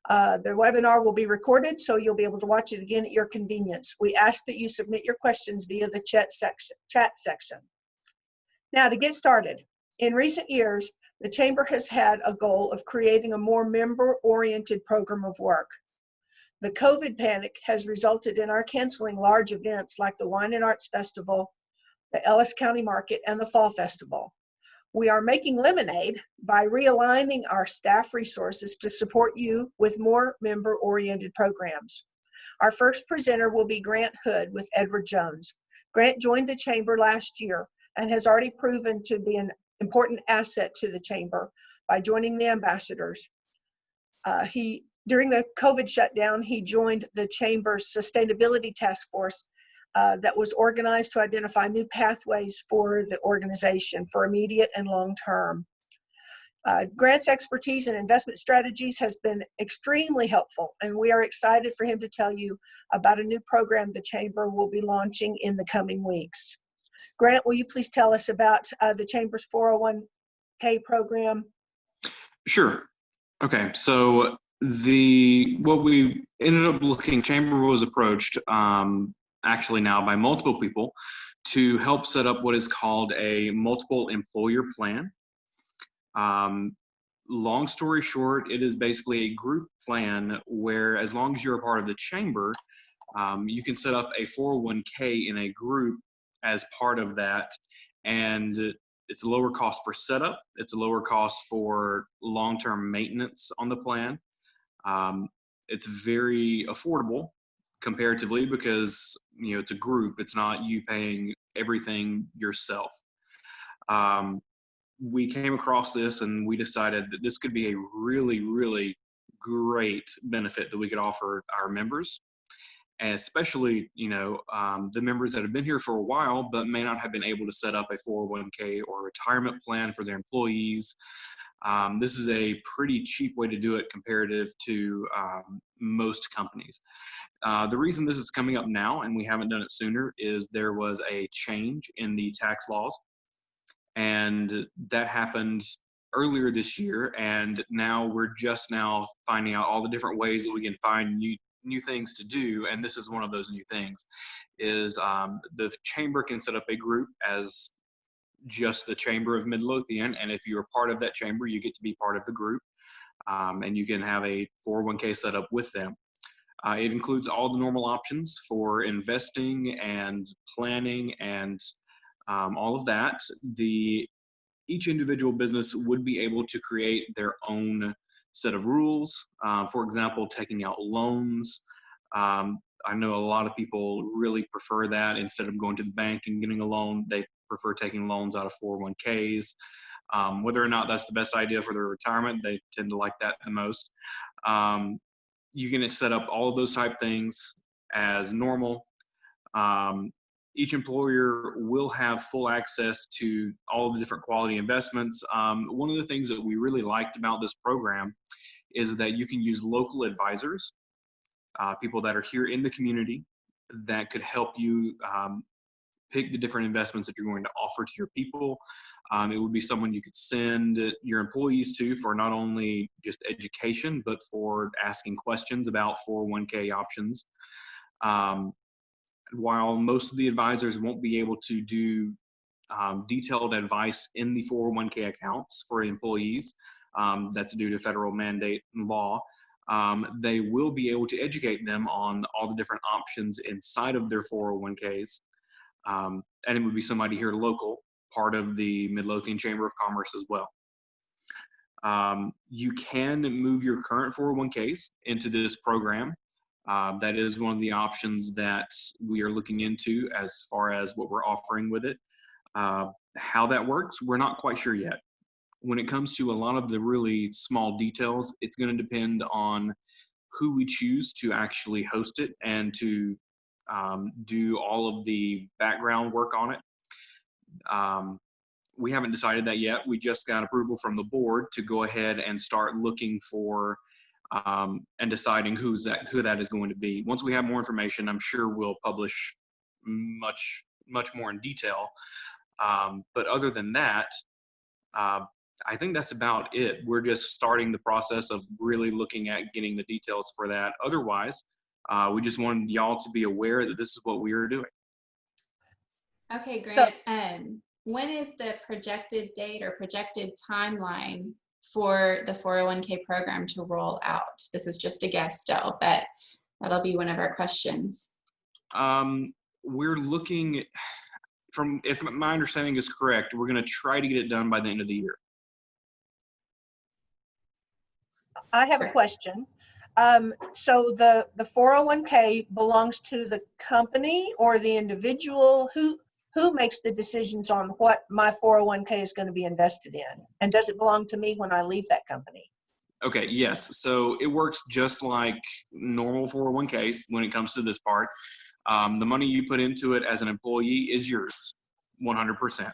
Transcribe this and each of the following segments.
The webinar will be recorded, so you'll be able to watch it again at your convenience. We ask that you submit your questions via the chat section. Now, to get started, in recent years, the Chamber has had a goal of creating a more member-oriented program of work. The COVID panic has resulted in our canceling large events like the Wine and Arts Festival, the Ellis County Market, and the Fall Festival. We are making lemonade by realigning our staff resources to support you with more member-oriented programs. Our first presenter will be Grant Hood with Edward Jones. Grant joined the Chamber last year and has already proven to be an important asset to the Chamber by joining the ambassadors. During the COVID shutdown, he joined the Chamber's Sustainability Task Force that was organized to identify new pathways for the organization for immediate and long term. Grant's expertise in investment strategies has been extremely helpful, and we are excited for him to tell you about a new program the Chamber will be launching in the coming weeks. Grant, will you please tell us about the Chamber's 401k program? Sure. Okay, so what we ended up looking, Chamber was approached actually now by multiple people to help set up what is called a multiple employer plan. Long story short, it is basically a group plan where, as long as you're a part of the Chamber, you can set up a 401k in a group as part of that, and it's a lower cost for setup. It's a lower cost for long-term maintenance on the plan. It's very affordable comparatively because, you know, it's a group. It's not you paying everything yourself. We came across this and we decided that this could be a really, really great benefit that we could offer our members, and especially, you know, the members that have been here for a while but may not have been able to set up a 401k or retirement plan for their employees. This is a pretty cheap way to do it comparative to most companies. The reason this is coming up now and we haven't done it sooner is there was a change in the tax laws, and that happened earlier this year, and now we're just now finding out all the different ways that we can find new things to do, and this is one of those new things. Is the Chamber can set up a group as just the Chamber of Midlothian, and if you're part of that Chamber, you get to be part of the group, and you can have a 401k set up with them. It includes all the normal options for investing and planning and all of that. Each individual business would be able to create their own set of rules. For example, taking out loans. I know a lot of people really prefer that. Instead of going to the bank and getting a loan, they prefer taking loans out of 401ks. Whether or not that's the best idea for their retirement, they tend to like that the most. You can set up all of those type things as normal. Each employer will have full access to all of the different quality investments. One of the things that we really liked about this program is that you can use local advisors, people that are here in the community that could help you pick the different investments that you're going to offer to your people. It would be someone you could send your employees to for not only just education, but for asking questions about 401k options. While most of the advisors won't be able to do detailed advice in the 401k accounts for employees, that's due to federal mandate and law, they will be able to educate them on all the different options inside of their 401ks. And it would be somebody here local, part of the Midlothain Chamber of Commerce as well. You can move your current 401ks into this program. That is one of the options that we are looking into as far as what we're offering with it. How that works, we're not quite sure yet. When it comes to a lot of the really small details, it's going to depend on who we choose to actually host it and to do all of the background work on it. We haven't decided that yet. We just got approval from the board to go ahead and start looking for and deciding who that is going to be. Once we have more information, I'm sure we'll publish much more in detail. But other than that, I think that's about it. We're just starting the process of really looking at getting the details for that. Otherwise, we just wanted y'all to be aware that this is what we are doing. Okay, So Grant. When is the projected date or projected timeline for the 401k program to roll out? This is just a guess still, but that'll be one of our questions. We're looking from, if my understanding is correct, we're going to try to get it done by the end of the year. I have a question. So the 401k belongs to the company or the individual? Who makes the decisions on what my 401k is going to be invested in? And does it belong to me when I leave that company? Okay, yes. So it works just like normal 401ks when it comes to this part. The money you put into it as an employee is yours, 100%.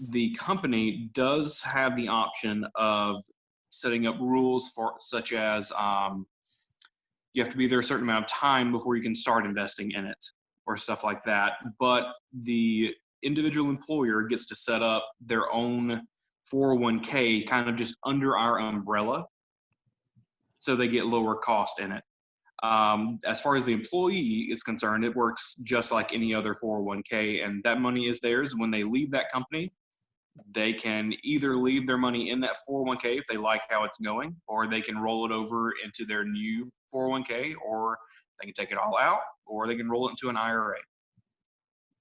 The company does have the option of setting up rules for, such as you have to be there a certain amount of time before you can start investing in it or stuff like that. But the individual employer gets to set up their own 401k kind of just under our umbrella, so they get lower cost in it. As far as the employee is concerned, it works just like any other 401k, and that money is theirs. When they leave that company, they can either leave their money in that 401k if they like how it's going, or they can roll it over into their new 401k, or they can take it all out, or they can roll it into an IRA.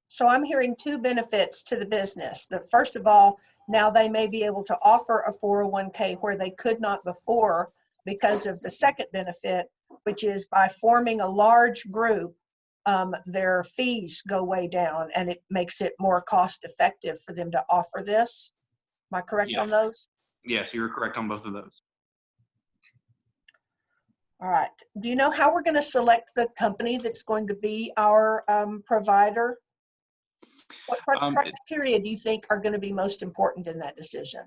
So I'm hearing two benefits to the business. That first of all, now they may be able to offer a 401k where they could not before because of the second benefit, which is by forming a large group, their fees go way down and it makes it more cost effective for them to offer this. Am I correct on those? Yes, you're correct on both of those. All right. Do you know how we're going to select the company that's going to be our provider? What criteria do you think are going to be most important in that decision?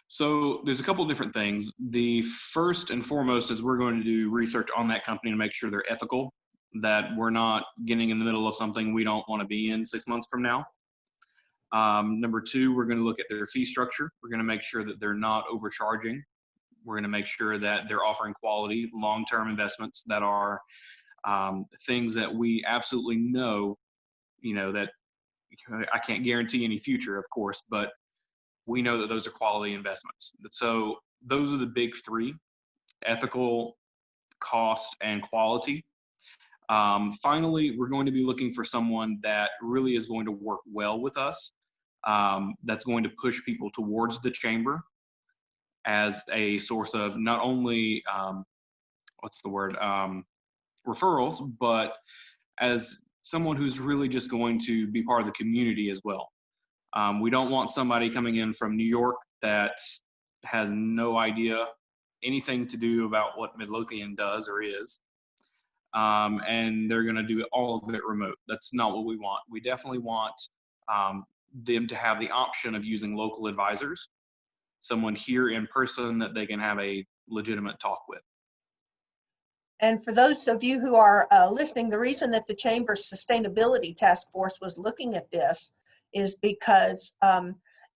So there's a couple of different things. The first and foremost is we're going to do research on that company to make sure they're ethical, that we're not getting in the middle of something we don't want to be in 6 months from now. Number two, we're going to look at their fee structure. We're going to make sure that they're not overcharging. We're going to make sure that they're offering quality long-term investments that are things that we absolutely know, that I can't guarantee any future, of course, but we know that those are quality investments. So those are the big three: ethical, cost, and quality. Finally, we're going to be looking for someone that really is going to work well with us, that's going to push people towards the chamber as a source of not only, referrals, but as someone who's really just going to be part of the community as well. We don't want somebody coming in from New York that has no idea anything to do about what Midlothian does or is, and they're going to do all of it remote. That's not what we want. We definitely want them to have the option of using local advisors, someone here in person that they can have a legitimate talk with. And for those of you who are listening, the reason that the Chamber's Sustainability Task Force was looking at this is because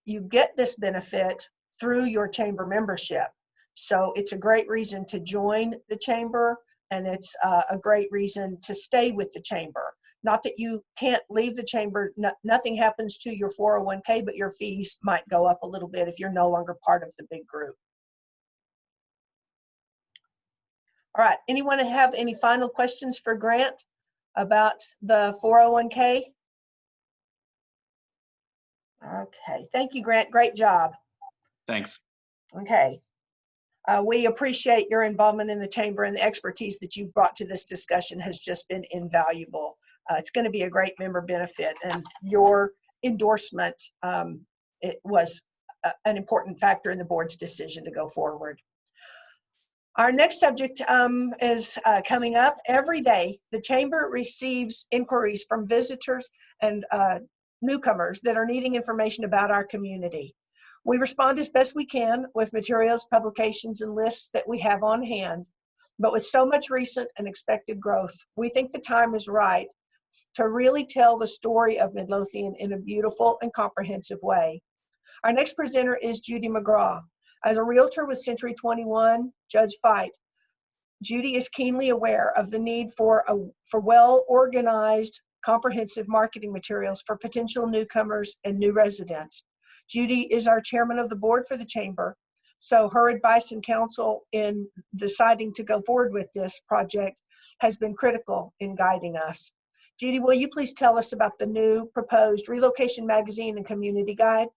you get this benefit through your chamber membership. So it's a great reason to join the chamber, and it's a great reason to stay with the chamber. Not that you can't leave the chamber, nothing happens to your 401k, but your fees might go up a little bit if you're no longer part of the big group. All right, anyone have any final questions for Grant about the 401k? Okay, thank you, Grant, great job. Thanks. Okay, we appreciate your involvement in the chamber, and the expertise that you've brought to this discussion has just been invaluable. It's going to be a great member benefit, and your endorsement, it was an important factor in the board's decision to go forward. Our next subject is coming up. Every day, the chamber receives inquiries from visitors and newcomers that are needing information about our community. We respond as best we can with materials, publications, and lists that we have on hand. But with so much recent and expected growth, we think the time is right to really tell the story of Midlothian in a beautiful and comprehensive way. Our next presenter is Judy Mcgraw. As a realtor with Century 21, Judge Fight, Judy is keenly aware of the need for well-organized, comprehensive marketing materials for potential newcomers and new residents. Judy is our chairman of the board for the chamber, so her advice and counsel in deciding to go forward with this project has been critical in guiding us. Judy, will you please tell us about the new proposed Relocation Magazine and Community Guide?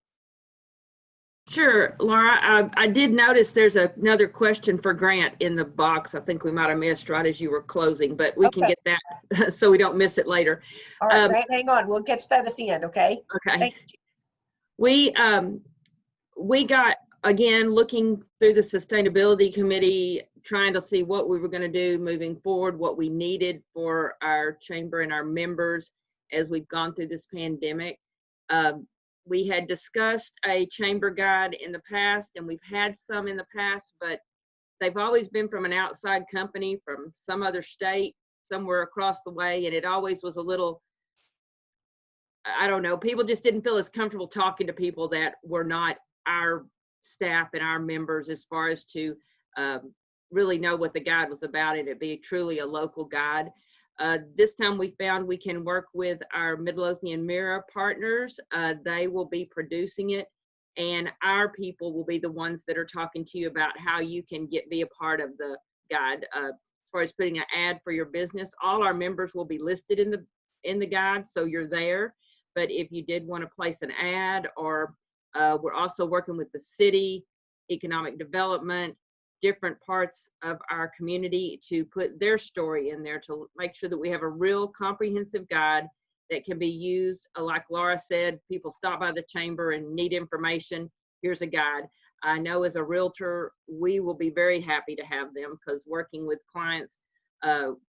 Sure, Laura. I did notice there's another question for Grant in the box. I think we might have missed right as you were closing, but we can get that so we don't miss it later. All right, Grant, hang on. We'll get to that at the end, okay? Okay. Thank you. We got, again, looking through the Sustainability Committee, trying to see what we were going to do moving forward, what we needed for our chamber and our members as we've gone through this pandemic. We had discussed a chamber guide in the past, and we've had some in the past, but they've always been from an outside company from some other state, somewhere across the way, and it always was a little, I don't know, people just didn't feel as comfortable talking to people that were not our staff and our members as far as to really know what the guide was about and it be truly a local guide. This time we found we can work with our Midlothain Mirror partners. They will be producing it, and our people will be the ones that are talking to you about how you can be a part of the guide. As far as putting an ad for your business, all our members will be listed in the guide, so you're there. But if you did want to place an ad, or we're also working with the city, economic development, different parts of our community to put their story in there to make sure that we have a real comprehensive guide that can be used. Like Laura said, people stop by the chamber and need information. Here's a guide. I know as a realtor, we will be very happy to have them, because working with clients,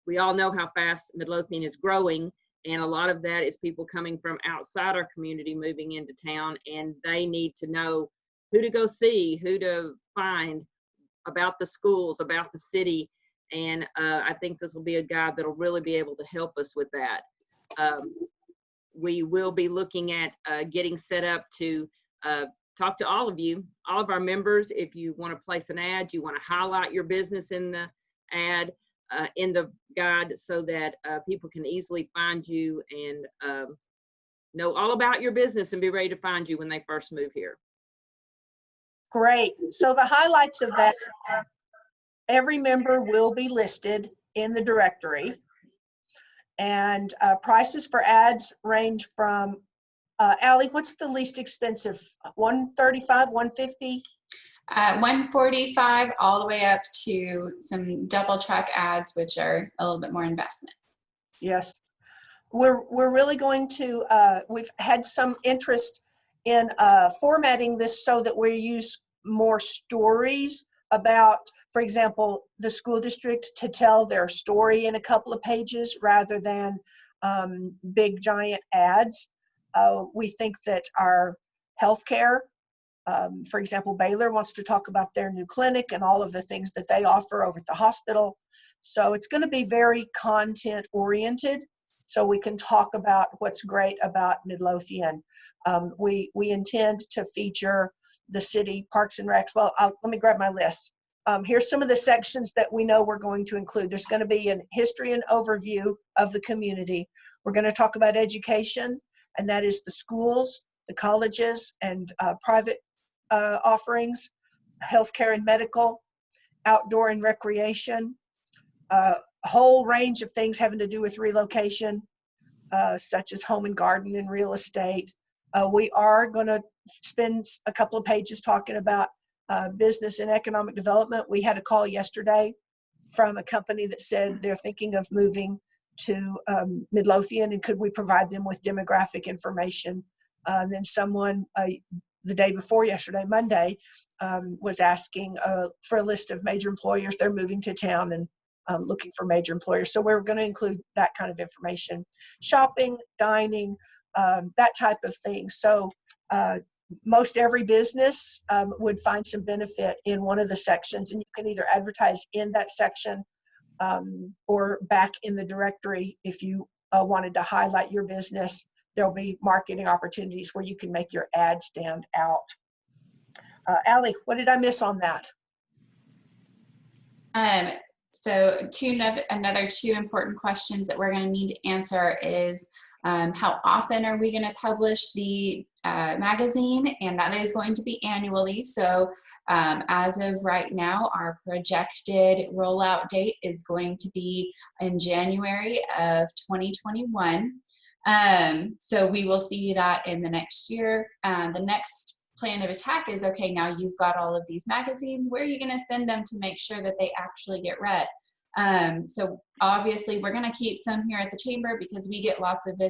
we all know how fast Midlothian is growing, and a lot of that is people coming from outside our community moving into town, and they need to know who to go see, who to find, about the schools, about the city, and I think this will be a guide that'll really be able to help us with that. We will be looking at getting set up to talk to all of you, all of our members. If you want to place an ad, you want to highlight your business in the ad, in the guide, so that people can easily find you and know all about your business and be ready to find you when they first move here. Great. So the highlights of that, every member will be listed in the directory, and prices for ads range from, Allie, what's the least expensive? $135, $150? $145 all the way up to some double track ads, which are a little bit more investment. Yes. We're really going to, we've had some interest in formatting this so that we use more stories about, for example, the school district to tell their story in a couple of pages rather than big giant ads. We think that our healthcare, for example, Baylor wants to talk about their new clinic and all of the things that they offer over at the hospital. So it's going to be very content oriented, so we can talk about what's great about Midlothian. We intend to feature the city parks and recs. Well, let me grab my list. Here's some of the sections that we know we're going to include. There's going to be a history and overview of the community. We're going to talk about education, and that is the schools, the colleges, and private offerings, healthcare and medical, outdoor and recreation, a whole range of things having to do with relocation, such as home and garden and real estate. We are going to spend a couple of pages talking about business and economic development. We had a call yesterday from a company that said they're thinking of moving to Midlothian, and could we provide them with demographic information. Then someone the day before yesterday, Monday, was asking for a list of major employers. They're moving to town and looking for major employers. So we're going to include that kind of information. Shopping, dining, that type of thing. So most every business would find some benefit in one of the sections, and you can either advertise in that section or back in the directory. If you wanted to highlight your business, there'll be marketing opportunities where you can make your ad stand out. Allie, what did I miss on that? So another two important questions that we're going to need to answer is how often are we going to publish the magazine? And that is going to be annually. So as of right now, our projected rollout date is going to be in January of 2021. So we will see that in the next year. The next plan of attack is, okay, now you've got all of these magazines, where are you going to send them to make sure that they actually get read? So obviously we're going to keep some here at the chamber because we get lots of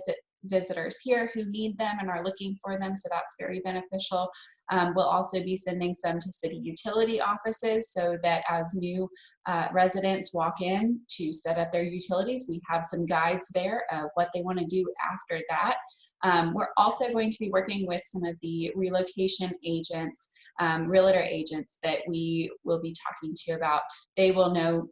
visitors here who need them and are looking for them, so that's very beneficial. We'll also be sending some to city utility offices so that as new residents walk in to set up their utilities, we have some guides there of what they want to do after that. We're also going to be working with some of the relocation agents, realtor agents that we will be talking to about. They will know,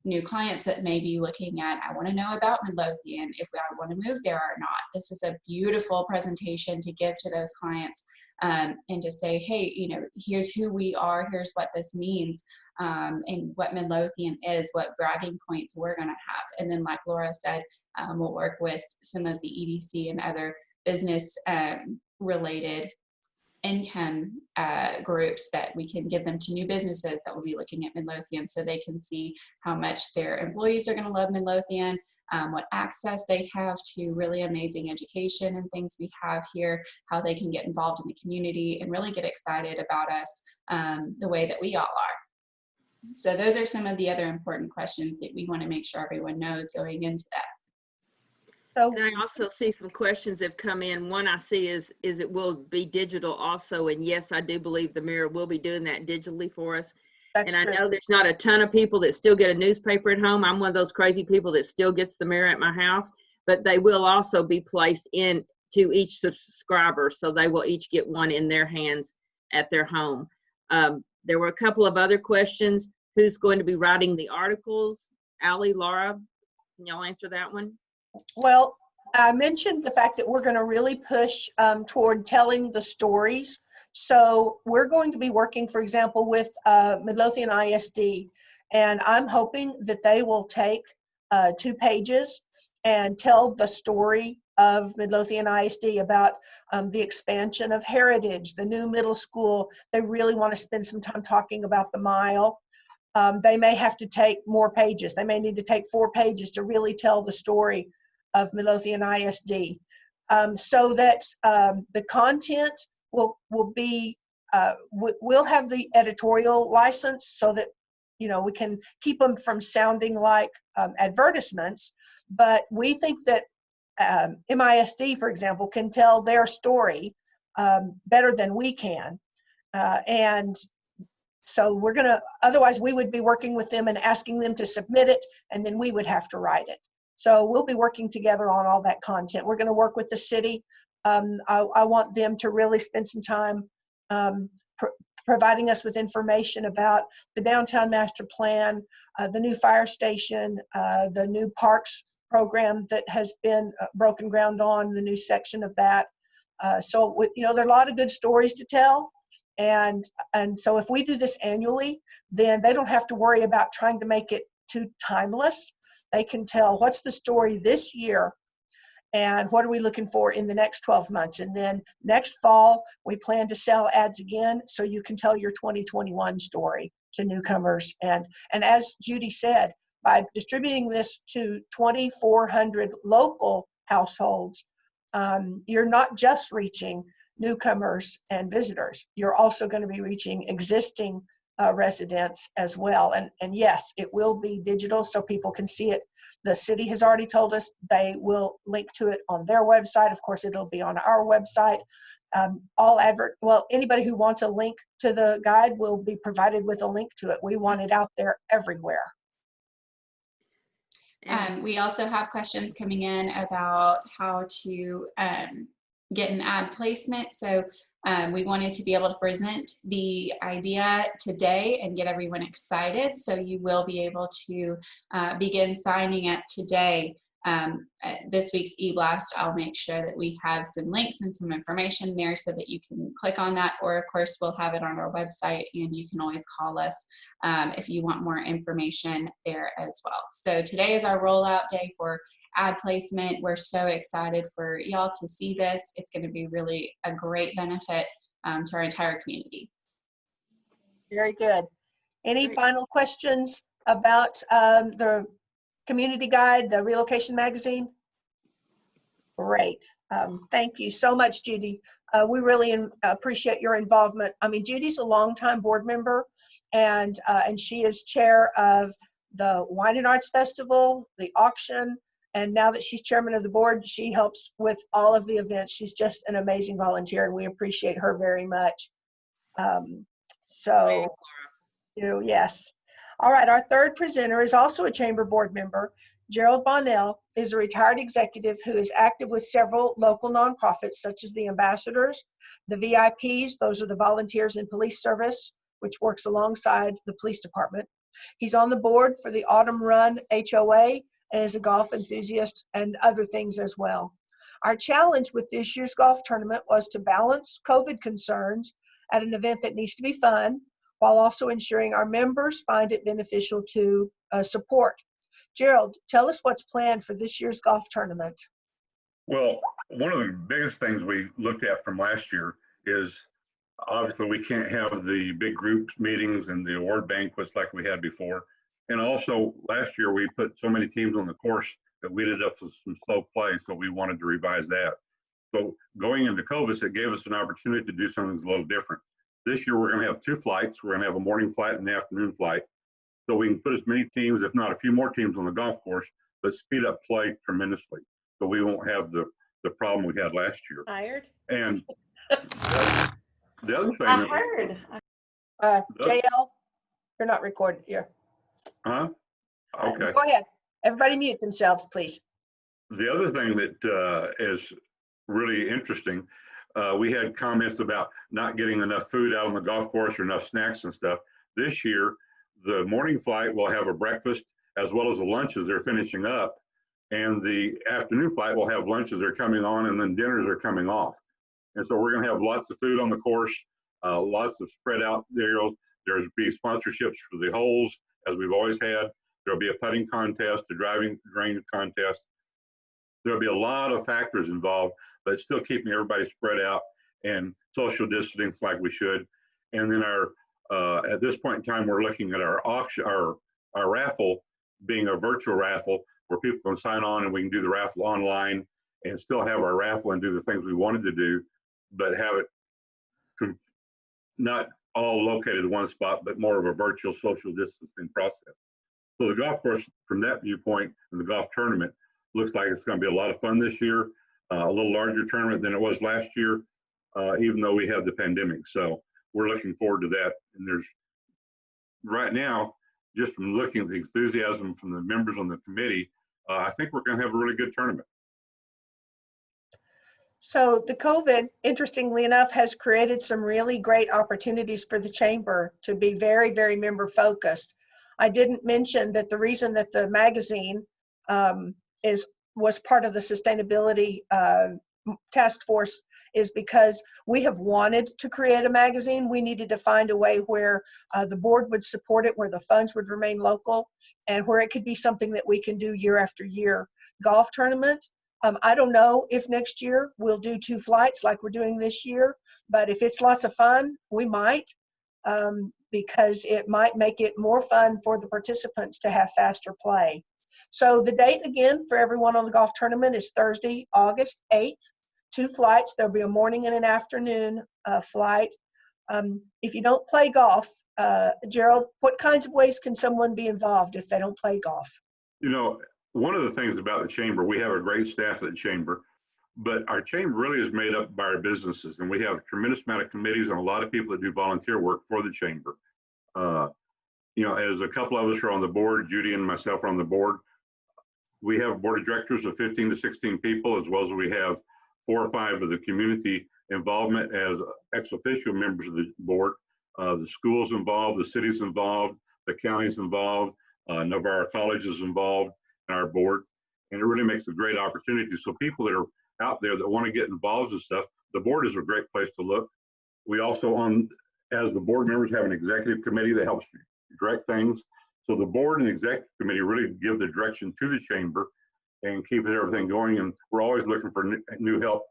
new clients that may be looking at, I want to know about Midlothian, if I want to move there or not. This is a beautiful presentation to give to those clients and to say, hey, here's who we are, here's what this means. And what Midlothian is, what bragging points we're going to have. And then, like Laura said, we'll work with some of the EDC and other business related income groups that we can give them to new businesses that will be looking at Midlothian, so they can see how much their employees are going to love Midlothian, what access they have to really amazing education and things we have here, how they can get involved in the community and really get excited about us the way that we all are. So those are some of the other important questions that we want to make sure everyone knows going into that. So, And I also see some questions have come in. One I see is it will be digital also. And yes, I do believe the Mirror will be doing that digitally for us. that's And true. I know there's not a ton of people that still get a newspaper at home. I'm one of those crazy people that still gets the Mirror at my house, but they will also be placed in to each subscriber. So they will each get one in their hands at their home. There were a couple of other questions. Who's going to be writing the articles? Allie, Laura, can y'all answer that one? Well, I mentioned the fact that we're going to really push toward telling the stories. So we're going to be working, for example, with Midlothian ISD, and I'm hoping that they will take 2 pages and tell the story of Midlothian ISD about the expansion of Heritage, the new middle school. They really want to spend some time talking about the mile. They may have to take more pages. They may need to take 4 pages to really tell the story of Midlothian ISD, so that the content will be, we'll have the editorial license so that, we can keep them from sounding like advertisements. But we think that MISD, for example, can tell their story better than we can. And so we're going to, otherwise we would be working with them and asking them to submit it, and then we would have to write it. So we'll be working together on all that content. We're going to work with the city. I want them to really spend some time providing us with information about the downtown master plan, the new fire station, the new parks program that has been broken ground on, the new section of that. So there are a lot of good stories to tell. And so if we do this annually, then they don't have to worry about trying to make it too timeless. They can tell what's the story this year and what are we looking for in the next 12 months. And then next fall, we plan to sell ads again so you can tell your 2021 story to newcomers. And as Judy said, by distributing this to 2,400 local households, you're not just reaching newcomers and visitors. You're also going to be reaching existing residents as well. And yes, it will be digital so people can see it. The city has already told us they will link to it on their website. Of course, it'll be on our website. Anybody who wants a link to the guide will be provided with a link to it. We want it out there everywhere. We also have questions coming in about how to get an ad placement. So we wanted to be able to present the idea today and get everyone excited. So you will be able to begin signing up today This week's e-blast, I'll make sure that we have some links and some information there so that you can click on that, or of course we'll have it on our website, and you can always call us if you want more information there as well. So today is our rollout day for ad placement. We're so excited for y'all to see this. It's going to be really a great benefit to our entire community. Very good. Any Great. final questions about the community guide, the relocation magazine? Great. Thank you so much, Judy. We really appreciate your involvement. I mean, Judy's a longtime board member, and she is chair of the Wine and Arts Festival, the auction, and now that she's chairman of the board, she helps with all of the events. She's just an amazing volunteer, and we appreciate her very much. So, yes. All right, our third presenter is also a chamber board member. Gerald Bonnell is a retired executive who is active with several local nonprofits, such as the Ambassadors, the VIPs, those are the Volunteers in Police Service, which works alongside the police department. He's on the board for the Autumn Run HOA and is a golf enthusiast and other things as well. Our challenge with this year's golf tournament was to balance COVID concerns at an event that needs to be fun, while also ensuring our members find it beneficial to support. Gerald, tell us what's planned for this year's golf tournament. Well, one of the biggest things we looked at from last year is obviously we can't have the big groups meetings and the award banquets like we had before. And also last year we put so many teams on the course that we ended up with some slow play, so we wanted to revise that. So going into COVID, it gave us an opportunity to do something that's a little different. This year, we're going to have 2 flights. We're going to have a morning flight and an afternoon flight. So we can put as many teams, if not a few more teams on the golf course, but speed up play tremendously. So we won't have the problem we had last year. Tired? And the other thing. I heard. JL, you're not recorded here. Huh? Okay. Go ahead. Everybody mute themselves, please. The other thing that is really interesting, we had comments about not getting enough food out on the golf course or enough snacks and stuff. This year, the morning flight will have a breakfast as well as the lunches they're finishing up. And the afternoon flight will have lunches they're coming on, and then dinners are coming off. And so we're going to have lots of food on the course, lots of spread out deals. There's be sponsorships for the holes, as we've always had. There'll be a putting contest, a driving range contest. There'll be a lot of factors involved, but still keeping everybody spread out and social distancing like we should. And then at this point in time, we're looking at our auction, our raffle being a virtual raffle where people can sign on and we can do the raffle online and still have our raffle and do the things we wanted to do, but have it not all located in one spot, but more of a virtual social distancing process. So the golf course, from that viewpoint, and the golf tournament looks like it's going to be a lot of fun this year. A little larger tournament than it was last year, even though we had the pandemic. So we're looking forward to that. And there's right now, just from looking at the enthusiasm from the members on the committee, I think we're going to have a really good tournament. So the COVID, interestingly enough, has created some really great opportunities for the chamber to be very, very member focused. I didn't mention that the reason that the magazine was part of the sustainability task force is because we have wanted to create a magazine. We needed to find a way where the board would support it, where the funds would remain local, and where it could be something that we can do year after year. Golf tournament, I don't know if next year we'll do 2 flights like we're doing this year, but if it's lots of fun, we might, because it might make it more fun for the participants to have faster play. So the date again for everyone on the golf tournament is Thursday, August 8th. 2 flights. There'll be a morning and an afternoon flight. If you don't play golf, Gerald, what kinds of ways can someone be involved if they don't play golf? You know, one of the things about the chamber, we have a great staff at the chamber, but our chamber really is made up by our businesses, and we have a tremendous amount of committees and a lot of people that do volunteer work for the chamber. You know, as a couple of us are on the board, Judy and myself are on the board. We have a board of directors of 15 to 16 people, as well as we have 4 or 5 of the community involvement as ex officio members of the board. The schools involved, the cities involved, the counties involved, Navarro College is involved in our board. and it really makes a great opportunity. So people that are out there that want to get involved in stuff, the board is a great place to look. We also, as the board members, have an executive committee that helps direct things. So the board and the executive committee really give the direction to the chamber and keep everything going. And we're always looking for new help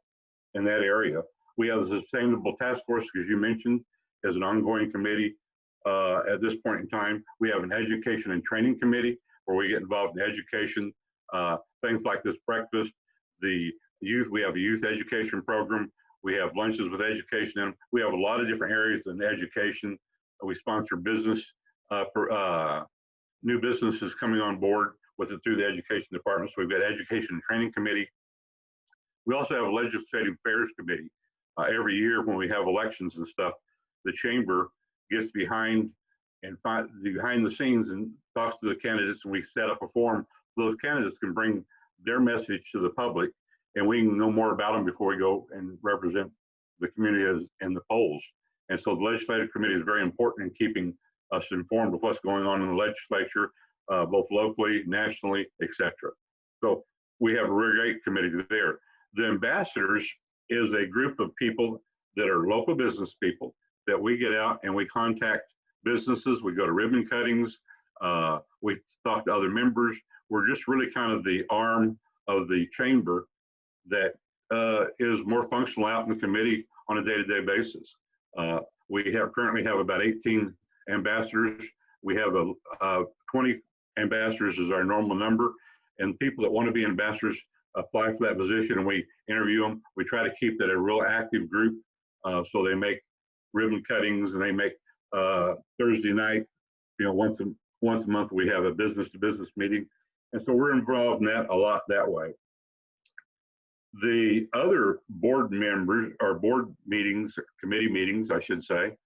in that area. We have the Sustainable Task Force, as you mentioned, as an ongoing committee. At this point in time, we have an education and training committee where we get involved in education, things like this breakfast, the youth. We have a youth education program. We have lunches with education, and we have a lot of different areas in education. We sponsor business, new businesses coming on board with it through the education department. So we've got education and training committee. We also have a legislative affairs committee. Every year when we have elections and stuff, the chamber gets behind the scenes and talks to the candidates, and we set up a forum so those candidates can bring their message to the public, and we can know more about them before we go and represent the community in the polls. And so the legislative committee is very important in keeping us informed of what's going on in the legislature, both locally, nationally, etc. So we have a really great committee there. The ambassadors is a group of people that are local business people that we get out and we contact businesses. We go to ribbon cuttings. We talk to other members. We're just really kind of the arm of the chamber that is more functional out in the committee on a day-to-day basis. We currently have about 18 ambassadors. We have 20 ambassadors is our normal number, and people that want to be ambassadors apply for that position, and we interview them. We try to keep that a real active group, so they make ribbon cuttings, and they make Thursday night, once a month we have a business-to-business meeting, and so we're involved in that a lot that way. The other board members, or board meetings, committee meetings, I should say,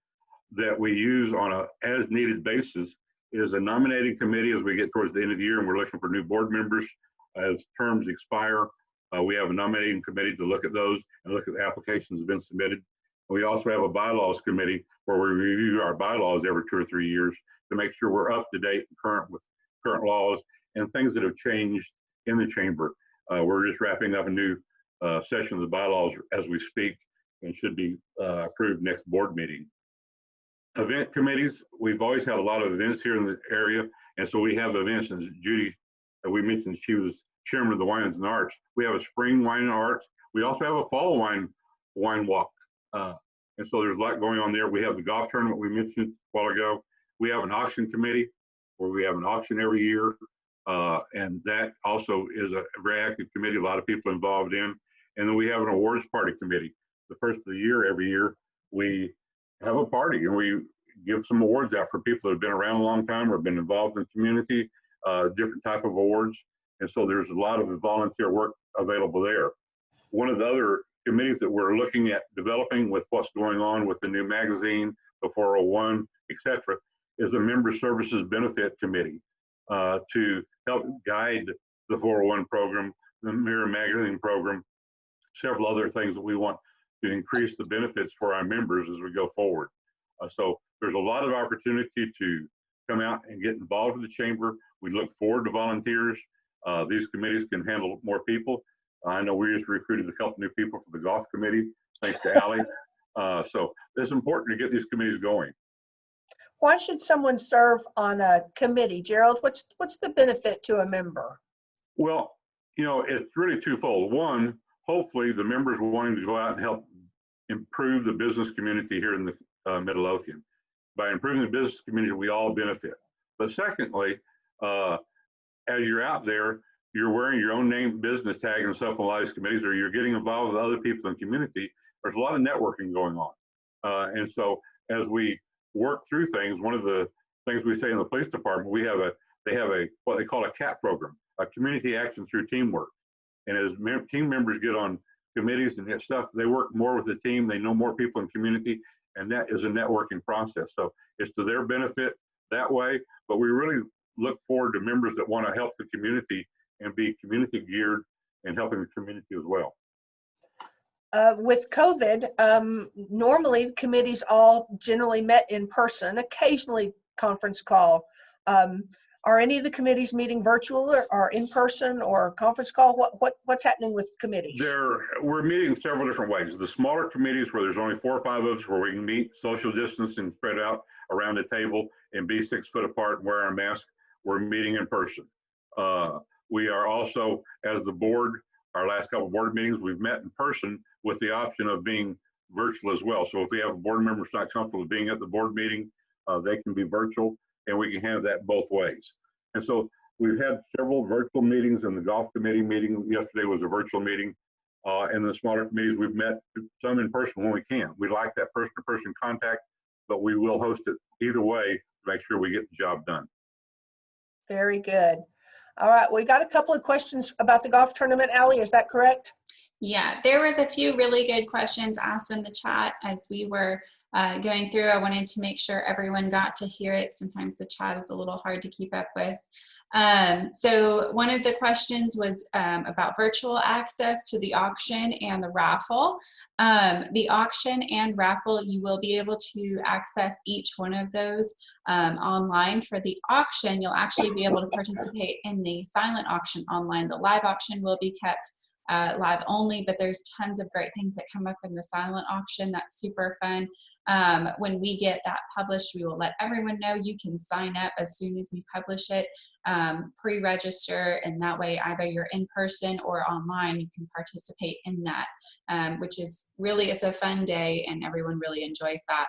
that we use on a as-needed basis is a nominating committee as we get towards the end of the year and we're looking for new board members as terms expire. We have a nominating committee to look at those and look at the applications that have been submitted. We also have a bylaws committee where we review our bylaws every 2 or 3 years to make sure we're up to date and current with current laws and things that have changed in the chamber. We're just wrapping up a new session of the bylaws as we speak and should be approved next board meeting. Event committees, we've always had a lot of events here in the area, and so we have events, and Judy, we mentioned she was chairman of the Wines and Arts. We have a spring wine and arts. We also have a fall wine walk, and so there's a lot going on there. We have the golf tournament we mentioned a while ago. We have an auction committee where we have an auction every year, and that also is a very active committee, a lot of people involved in. And then we have an awards party committee. The first of the year, every year, we have a party and we give some awards out for people that have been around a long time or been involved in the community, different type of awards. And so there's a lot of volunteer work available there. One of the other committees that we're looking at developing with what's going on with the new magazine, the 401, etc., is a member services benefit committee to help guide the 401 program, the Mirror Magazine program, several other things that we want to increase the benefits for our members as we go forward. So there's a lot of opportunity to come out and get involved with the chamber. We look forward to volunteers. These committees can handle more people. I know we just recruited a couple new people for the golf committee, thanks to Allie. So it's important to get these committees going. Why should someone serve on a committee, Gerald? What's the benefit to a member? Well, it's really twofold. One, hopefully the members wanting to go out and help improve the business community here in the Midlothian. By improving the business community, we all benefit. But secondly, as you're out there, you're wearing your own name, business tag and stuff on a lot of these committees, or you're getting involved with other people in the community. There's a lot of networking going on. And so as we work through things, one of the things we say in the police department, they have what they call a CAT program, a community action through teamwork. And as team members get on committees and get stuff, they work more with the team, they know more people in community, and that is a networking process. So it's to their benefit that way, but we really look forward to members that want to help the community and be community geared and helping the community as well. With COVID, normally the committees all generally met in person, occasionally conference call. Are any of the committees meeting virtual or in person or conference call? What's happening with committees? We're meeting several different ways. The smaller committees where there's only 4 or 5 of us, where we can meet, social distance and spread out around the table and be 6 foot apart and wear our mask, we're meeting in person. We are also, as the board, our last couple of board meetings, we've met in person with the option of being virtual as well. So if we have a board member who's not comfortable being at the board meeting, they can be virtual, and we can have that both ways. And so we've had several virtual meetings, and the golf committee meeting yesterday was a virtual meeting. And the smaller committees, we've met some in person when we can. We like that person-to-person contact, but we will host it either way to make sure we get the job done. Very good. All right, we got a couple of questions about the golf tournament. Allie, is that correct? Yeah, there was a few really good questions asked in the chat as we were going through. I wanted to make sure everyone got to hear it. Sometimes the chat is a little hard to keep up with. So one of the questions was about virtual access to the auction and the raffle. The auction and raffle, you will be able to access each one of those online. For the auction, you'll actually be able to participate in the silent auction online. The live auction will be kept live only, but there's tons of great things that come up in the silent auction. That's super fun. When we get that published, we will let everyone know. You can sign up as soon as we publish it, pre-register, and that way either you're in person or online, you can participate in that, which is really, it's a fun day and everyone really enjoys that.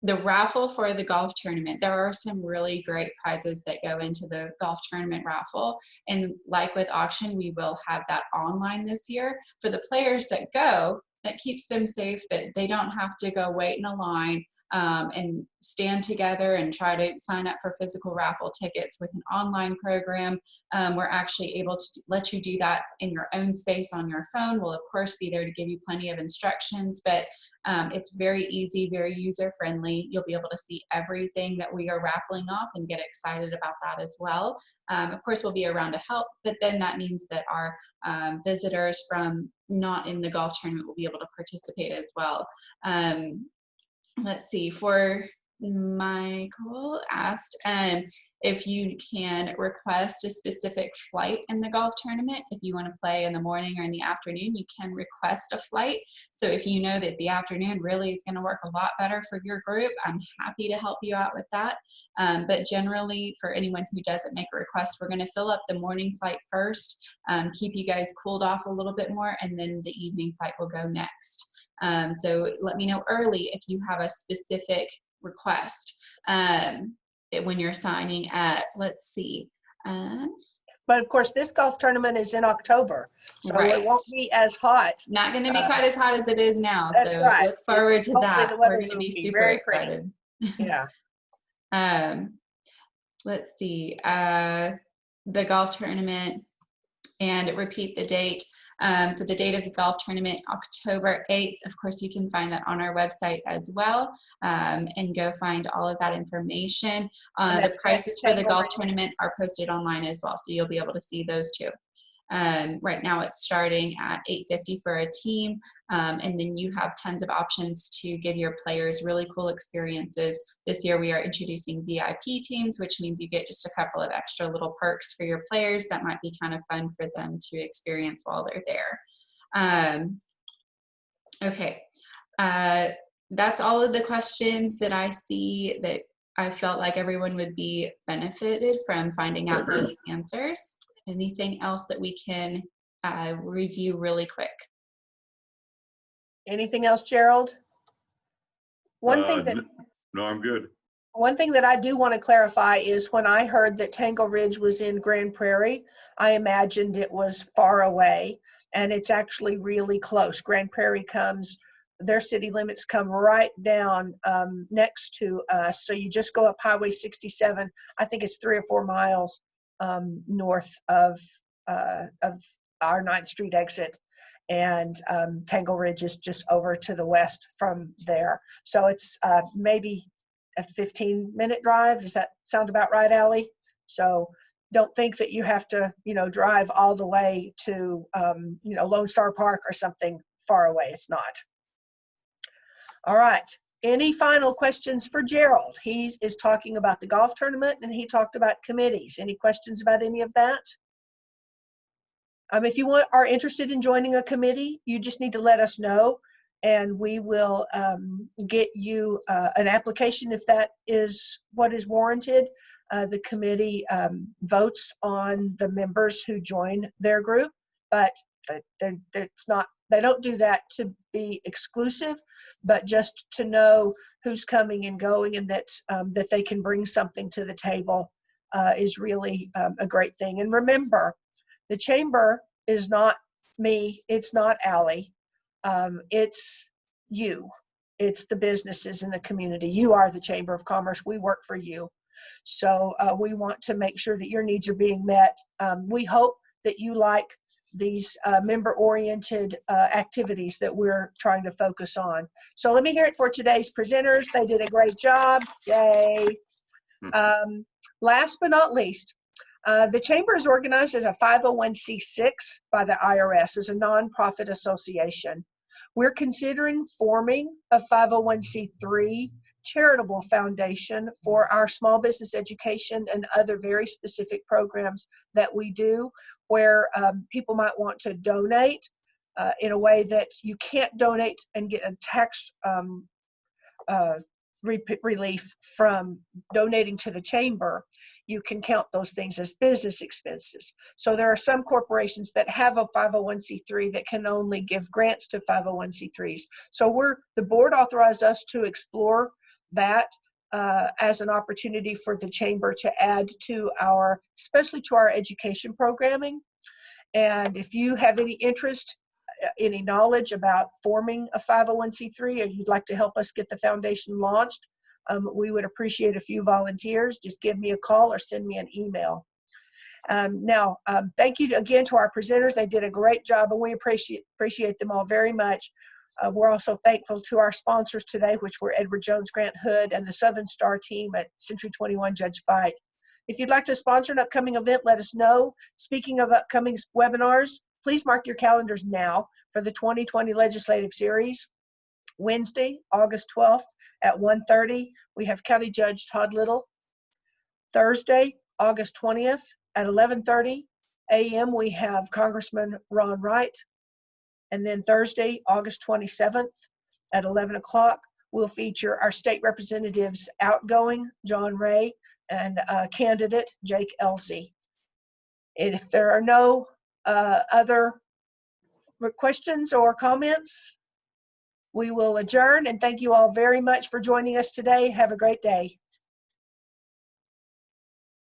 The raffle for the golf tournament, there are some really great prizes that go into the golf tournament raffle. And like with auction, we will have that online this year. For the players that go, that keeps them safe, that they don't have to go wait in a line and stand together and try to sign up for physical raffle tickets. With an online program, we're actually able to let you do that in your own space on your phone. We'll of course be there to give you plenty of instructions, but it's very easy, very user-friendly. You'll be able to see everything that we are raffling off and get excited about that as well. Of course, we'll be around to help, but then that means that our visitors from not in the golf tournament will be able to participate as well. Let's see, for Michael asked if you can request a specific flight in the golf tournament. If you want to play in the morning or in the afternoon, you can request a flight. So if you know that the afternoon really is going to work a lot better for your group, I'm happy to help you out with that. But generally, for anyone who doesn't make a request, we're going to fill up the morning flight first, keep you guys cooled off a little bit more, and then the evening flight will go next. So let me know early if you have a specific request when you're signing up. Let's see. But of course, this golf tournament is in October, so Right. It won't be as hot. Not going to be quite as hot as it is now. That's so right. Look forward to Hopefully that. the We're weather going to will be be super very excited. Yeah. Let's see. The golf tournament, and repeat the date. So the date of the golf tournament, October 8th. Of course, you can find that on our website as well, and go find all of that information. The prices for the golf tournament are posted online as well, so you'll be able to see those too. Right now it's starting at $850 for a team, and then you have tons of options to give your players really cool experiences. This year we are introducing VIP teams, which means you get just a couple of extra little perks for your players that might be kind of fun for them to experience while they're there. Okay, that's all of the questions that I see that I felt like everyone would be benefited from finding out those answers. Anything else that we can review really quick? Anything else, Gerald? One thing that No, I'm good. One thing that I do want to clarify is when I heard that Tangle Ridge was in Grand Prairie, I imagined it was far away, and it's actually really close. Grand Prairie their city limits come right down next to us. So you just go up Highway 67. I think it's 3 or 4 miles north of our 9th Street exit. And Tangle Ridge is just over to the west from there. So it's maybe a 15-minute drive. Does that sound about right, Allie? So don't think that you have to, drive all the way to, Lone Star Park or something far away. It's not. All right. Any final questions for Gerald? He is talking about the golf tournament and he talked about committees. Any questions about any of that? If you are interested in joining a committee, you just need to let us know and we will get you an application if that is what is warranted. The committee votes on the members who join their group, but it's not, they don't do that to be exclusive, but just to know who's coming and going and that they can bring something to the table is really a great thing. And remember, the chamber is not me, it's not Allie, it's you. It's the businesses in the community. You are the Chamber of Commerce. We work for you. So we want to make sure that your needs are being met. We hope that you like these member-oriented activities that we're trying to focus on. So let me hear it for today's presenters. They did a great job. Yay. Last but not least, the Chamber is organized as a 501c6 by the IRS, as a nonprofit association. We're considering forming a 501c3 charitable foundation for our small business education and other very specific programs that we do, where people might want to donate in a way that you can't donate and get a tax relief from donating to the chamber. You can count those things as business expenses. So there are some corporations that have a 501c3 that can only give grants to 501c3s. So the board authorized us to explore that as an opportunity for the chamber to add to especially to our education programming. And if you have any interest, any knowledge about forming a 501c3, or you'd like to help us get the foundation launched, we would appreciate a few volunteers. Just give me a call or send me an email. Now, thank you again to our presenters. They did a great job and we appreciate them all very much. We're also thankful to our sponsors today, which were Edward Jones Grant Hood and the Southern Star team at Century 21 Judge Fight. If you'd like to sponsor an upcoming event, let us know. Speaking of upcoming webinars, please mark your calendars now for the 2020 Legislative Series. Wednesday, August 12th at 1:30, we have County Judge Todd Little. Thursday, August 20th at 11:30 a.m., we have Congressman Ron Wright. And then Thursday, August 27th at 11 o'clock, we'll feature our state representatives outgoing, John Ray, and candidate, Jake Elsey. And if there are no other questions or comments, we will adjourn, and thank you all very much for joining us today. Have a great day.